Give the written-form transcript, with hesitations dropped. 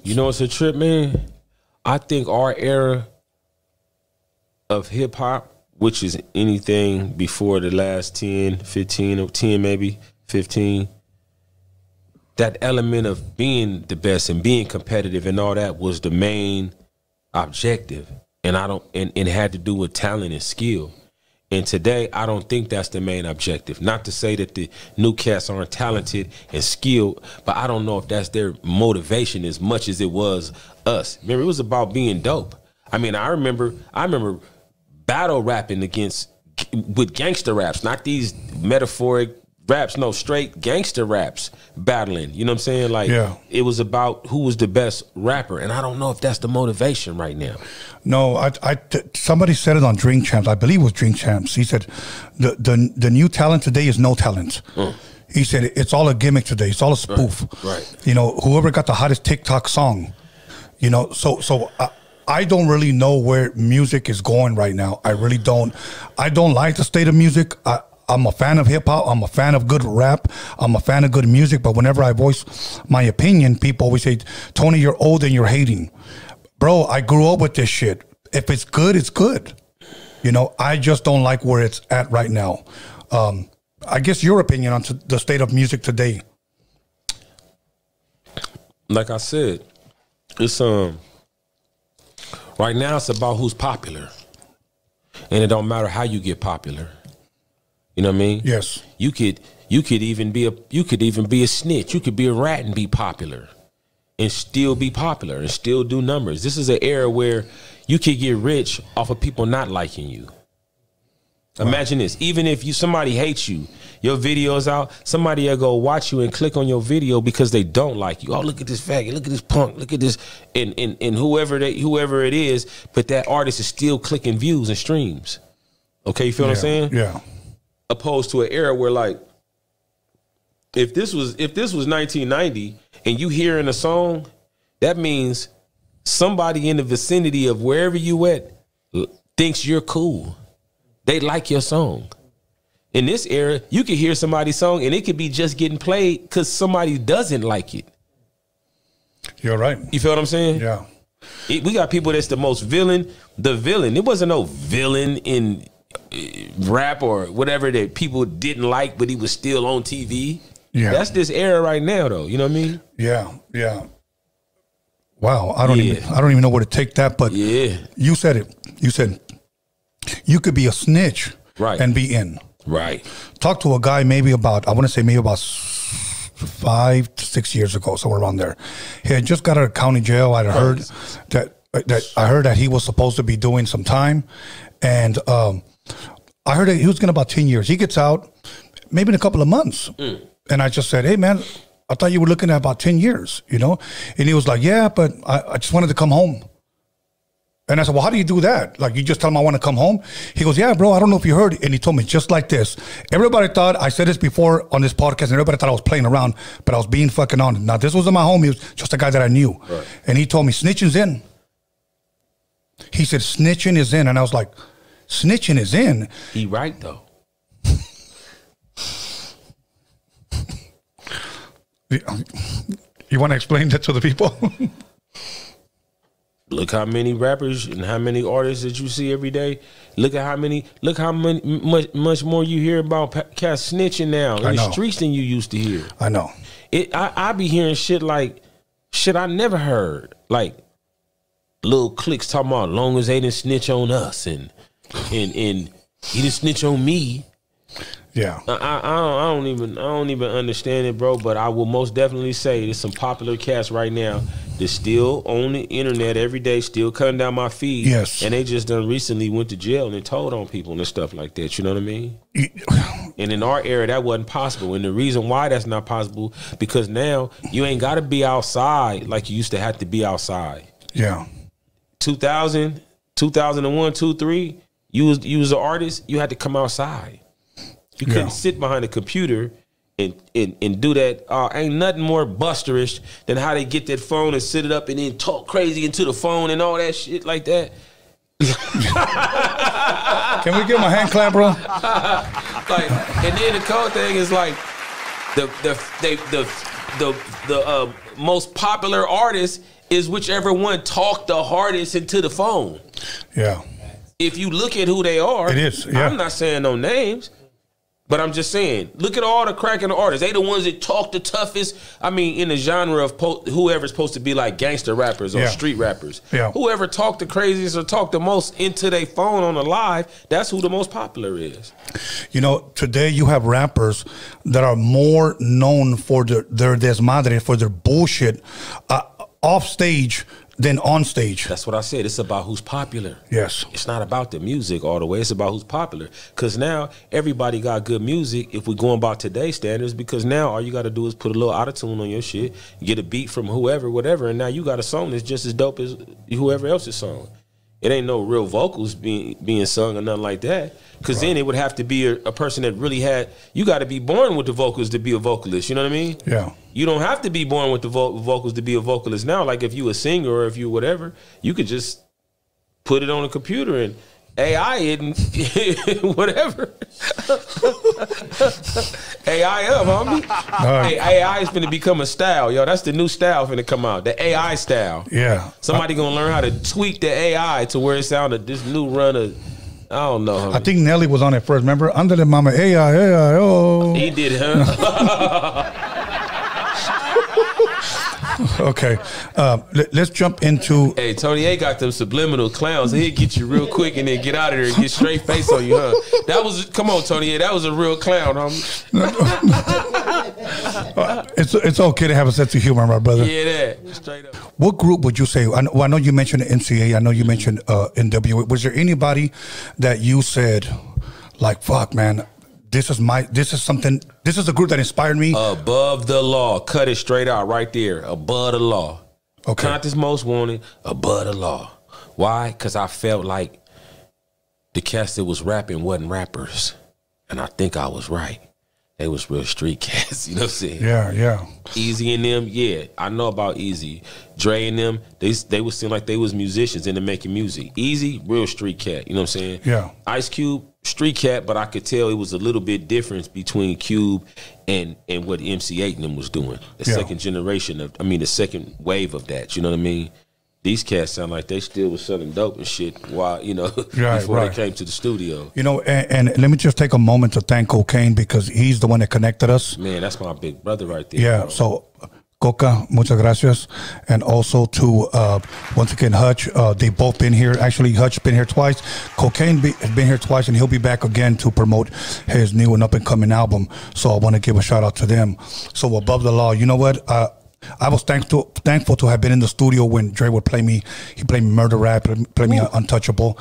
You know it's a trip, man? I think our era of hip-hop, which is anything before the last 10, 15, or 10 maybe, 15, that element of being the best and being competitive and all that was the main objective. And it had to do with talent and skill. And today, I don't think that's the main objective. Not to say that the new cats aren't talented and skilled, but I don't know if that's their motivation as much as it was us. Remember, it was about being dope. I mean, I remember battle rapping with gangster raps, not these metaphoric raps, no, straight gangster raps battling. You know what I'm saying? Like, It was about who was the best rapper, and I don't know if that's the motivation right now. No, somebody said it on Drink Champs. I believe it was Drink Champs. He said the new talent today is no talent. He said it's all a gimmick today. It's all a spoof. Right. You know, whoever got the hottest TikTok song. You know, so I don't really know where music is going right now. I really don't. I don't like the state of music. I'm a fan of hip hop. I'm a fan of good rap. I'm a fan of good music. But whenever I voice my opinion, people always say, "Tony, you're old and you're hating." Bro, I grew up with this shit. If it's good, it's good. You know, I just don't like where it's at right now. I guess your opinion on the state of music today. Like I said, it's right now it's about who's popular. And it don't matter how you get popular. You know what I mean? Yes. You could even be a snitch. You could be a rat and be popular. And still be popular and still do numbers. This is an era where you could get rich off of people not liking you. Imagine this. Even if somebody hates you, your video's out, somebody will go watch you and click on your video because they don't like you. Oh, look at this faggot, look at this punk, look at this, and whoever it is, but that artist is still clicking views and streams. Okay, you feel what I'm saying? Yeah. Opposed to an era where, like, if this was 1990 and you hearing a song, that means somebody in the vicinity of wherever you at thinks you're cool. They like your song. In this era, you could hear somebody's song and it could be just getting played because somebody doesn't like it. You're right. You feel what I'm saying? Yeah. We got people that's the most villain. The villain. There wasn't no villain in rap or whatever that people didn't like, but he was still on TV. Yeah. That's this era right now, though. You know what I mean? Yeah, yeah. Wow, I don't even know where to take that, but you said it. You said you could be a snitch and be in. Right. Talk to a guy maybe about 5 to 6 years ago, somewhere around there. He had just got out of county jail. I heard that he was supposed to be doing some time, and I heard that he was getting about 10 years. He gets out maybe in a couple of months. And I just said, "Hey, man, I thought you were looking at about 10 years, you know?" And he was like, "Yeah, but I just wanted to come home." And I said, "Well, how do you do that? Like, you just tell him I want to come home?" He goes, "Yeah, bro, I don't know if you heard." And he told me just like this. Everybody thought, I said this before on this podcast, and everybody thought I was playing around, but I was being fucking honest. Now, this wasn't my homie. He was just a guy that I knew. Right. And he told me, "Snitching's in." He said, "Snitching is in." And I was like, "Snitching is in?" He right, though. You want to explain that to the people? Look how many rappers and how many artists that you see every day. Look how much more you hear about cats snitching now in the streets than you used to hear. I know. I be hearing shit like shit I never heard. Like little cliques talking about long as they didn't snitch on us and he didn't snitch on me. Yeah, I don't even understand it, bro. But I will most definitely say there's some popular cats right now that still on the internet every day, still cutting down my feed. Yes, and they just done recently went to jail and told on people and stuff like that. You know what I mean? And in our era, that wasn't possible. And the reason why that's not possible because now you ain't got to be outside like you used to have to be outside. Yeah, 2000, 2001, 2003, you was an artist. You had to come outside. You couldn't sit behind a computer and do that. Ain't nothing more busterish than how they get that phone and sit it up and then talk crazy into the phone and all that shit like that. Can we give him a hand clap, bro? Like, and then the cold thing is like the the most popular artist is whichever one talked the hardest into the phone. Yeah. If you look at who they are, it is. Yeah. I'm not saying no names, but I'm just saying, look at all the cracking artists. They the ones that talk the toughest. I mean, in the genre of whoever's supposed to be like gangster rappers or street rappers. Yeah. Whoever talk the craziest or talk the most into their phone on a live, that's who the most popular is. You know, today you have rappers that are more known for their desmadre, for their bullshit off stage than on stage. That's what I said. It's about who's popular. Yes. It's not about the music all the way. It's about who's popular. Because now everybody got good music if we're going by today's standards, because now all you got to do is put a little auto-tune on your shit, get a beat from whoever, whatever, and now you got a song that's just as dope as whoever else's song. It ain't no real vocals being sung or nothing like that. Because then it would have to be a person that really had, you got to be born with the vocals to be a vocalist. You know what I mean? Yeah. You don't have to be born with the vocals to be a vocalist now. Like if you a singer or if you whatever, you could just put it on a computer and AI it and whatever. AI up, homie. Hey, AI is finna become a style, yo. That's the new style finna come out. The AI style. Yeah. Somebody gonna learn how to tweak the AI to where it sounded this new run of, I don't know, homie. I think Nelly was on it first. Remember? Under the mama AI, oh. He did it, huh? Okay, let's jump into. Hey, Tony A got them subliminal clowns. He'll get you real quick and then get out of there and get straight face on you, huh? That was, come on, Tony A, that was a real clown, homie. It's okay to have a sense of humor, my brother. Yeah, that straight up. What group would you say? I know you mentioned the NCA. I know you mentioned NWA. Was there anybody that you said, like, fuck, man, this is something. This is a group that inspired me. Above the law, cut it straight out right there. Above the law. Okay. Contest most wanted. Above the law. Why? Because I felt like the cats that was rapping wasn't rappers, and I think I was right. They was real street cats. You know what I'm saying? Yeah, yeah. Easy and them, yeah, I know about Easy. Dre and them, they would seem like they was musicians into making music. Easy, real street cat. You know what I'm saying? Yeah. Ice Cube, street cat, but I could tell it was a little bit difference between Cube and what MC8 and them was doing. The second generation of, the second wave of that. You know what I mean? These cats sound like they still was selling dope and shit while, before they came to the studio. You know, and let me just take a moment to thank Cocaine, because he's the one that connected us. Man, that's my big brother right there. Yeah, bro. So Coca, muchas gracias. And also to, once again, Hutch. They've both been here. Actually, Hutch been here twice. Cocaine has been here twice, and he'll be back again to promote his new and up-and-coming album. So I want to give a shout-out to them. So Above the Law, you know what? I was thankful to have been in the studio when Dre would play me. He played me Murder Rap, play me Untouchable.